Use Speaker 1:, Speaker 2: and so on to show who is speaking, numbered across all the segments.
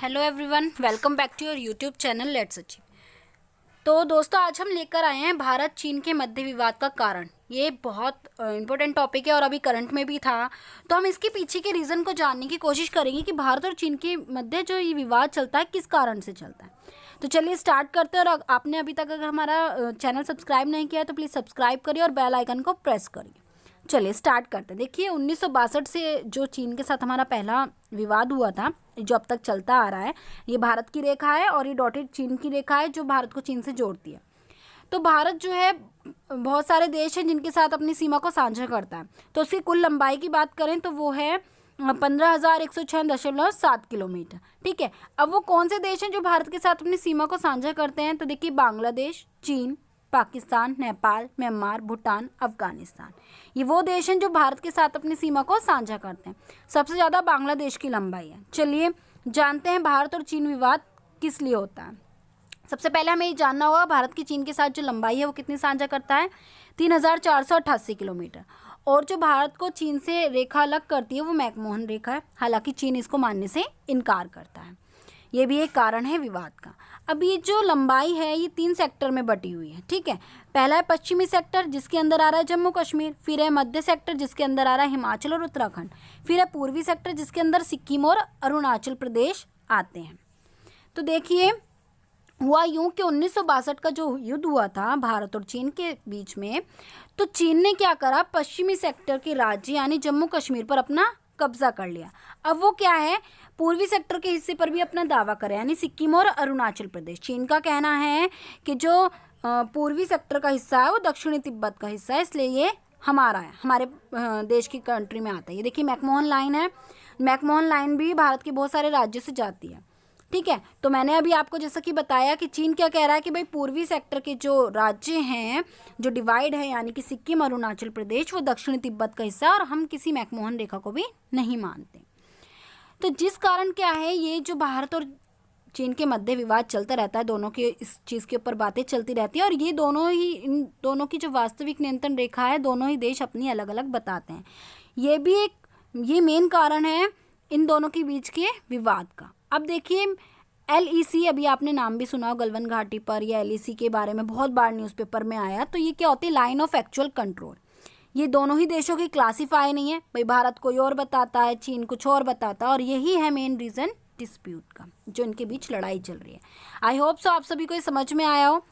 Speaker 1: Hello everyone, welcome back to your YouTube channel let's achieve. तो दोस्तों, आज हम लेकर आए हैं भारत चीन के मध्य विवाद का कारण। ये बहुत इंपॉर्टेंट टॉपिक है और अभी करंट में भी था, तो हम इसके पीछे के रीज़न को जानने की कोशिश करेंगे कि भारत और चीन के मध्य जो ये विवाद चलता है किस कारण से चलता है। तो चलिए स्टार्ट करते हैं। और आपने अभी तक अगर हमारा चैनल सब्सक्राइब नहीं किया है तो प्लीज़ सब्सक्राइब करिए और बेल आइकन को प्रेस करिए। चलिए स्टार्ट करते हैं। देखिए 1962 से जो चीन के साथ हमारा पहला विवाद हुआ था, जो अब तक चलता आ रहा है, ये भारत की रेखा है और ये डॉटेड चीन की रेखा है जो भारत को चीन से जोड़ती है। तो भारत जो है बहुत सारे देश हैं जिनके साथ अपनी सीमा को साझा करता है। तो उसकी कुल लंबाई की बात करें तो वो है 15,106.7 किलोमीटर। ठीक है, अब वो कौन से देश हैं जो भारत के साथ अपनी सीमा को साझा करते हैं? तो देखिए बांग्लादेश, चीन, पाकिस्तान, नेपाल, म्यांमार, भूटान, अफगानिस्तान, ये वो देश हैं जो भारत के साथ अपनी सीमा को साझा करते हैं। सबसे ज़्यादा बांग्लादेश की लंबाई है। चलिए जानते हैं भारत और चीन विवाद किस लिए होता है। सबसे पहले हमें ये जानना होगा भारत की चीन के साथ जो लंबाई है वो कितनी साझा करता है? 3,488 किलोमीटर। और जो भारत को चीन से रेखा अलग करती है वो मैकमोहन रेखा है। हालांकि चीन इसको मानने से इनकार करता है। ये भी एक कारण है विवाद का। अब ये जो लंबाई है ये 3 सेक्टर में बटी हुई है। ठीक है, पहला है पश्चिमी सेक्टर जिसके अंदर आ रहा है जम्मू कश्मीर, फिर है मध्य सेक्टर जिसके अंदर आ रहा है हिमाचल और उत्तराखंड, फिर है पूर्वी सेक्टर जिसके अंदर सिक्किम और अरुणाचल प्रदेश आते हैं। तो देखिए हुआ यूं कि 1962 का जो युद्ध हुआ था भारत और चीन के बीच में, तो चीन ने क्या करा, पश्चिमी सेक्टर के राज्य यानी जम्मू कश्मीर पर अपना कब्जा कर लिया। अब वो क्या है, पूर्वी सेक्टर के हिस्से पर भी अपना दावा करे यानी सिक्किम और अरुणाचल प्रदेश। चीन का कहना है कि जो पूर्वी सेक्टर का हिस्सा है वो दक्षिणी तिब्बत का हिस्सा है, इसलिए ये हमारा है, हमारे देश की कंट्री में आता है। ये देखिए मैकमोहन लाइन है। मैकमोहन लाइन भी भारत के बहुत सारे राज्यों से जाती है। ठीक है, तो मैंने अभी आपको जैसा कि बताया कि चीन क्या कह रहा है कि भाई पूर्वी सेक्टर के जो राज्य हैं, जो डिवाइड है यानी कि सिक्किम अरुणाचल प्रदेश, वो दक्षिणी तिब्बत का हिस्सा है और हम किसी मैकमोहन रेखा को भी नहीं मानते। तो जिस कारण क्या है, ये जो भारत और चीन के मध्य विवाद चलता रहता है, दोनों के इस चीज़ के ऊपर बातें चलती रहती है और ये दोनों ही, इन दोनों की जो वास्तविक नियंत्रण रेखा है, दोनों ही देश अपनी अलग अलग बताते हैं। ये भी एक ये मेन कारण है इन दोनों के बीच के विवाद का। अब देखिए LEC, अभी आपने नाम भी सुना हो गलवान घाटी पर, या LEC के बारे में बहुत बार न्यूज़पेपर में आया। तो ये क्या होती है, लाइन ऑफ एक्चुअल कंट्रोल। ये दोनों ही देशों की क्लासीफाई नहीं है, भाई भारत कोई और बताता है, चीन कुछ और बताता है, और यही है मेन रीज़न डिस्प्यूट का, जो इनके बीच लड़ाई चल रही है। आई होप सो आप सभी को ये समझ में आया हो।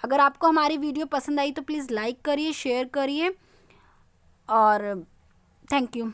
Speaker 1: अगर आपको हमारी वीडियो पसंद आई तो प्लीज़ लाइक करिए, शेयर करिए और थैंक यू।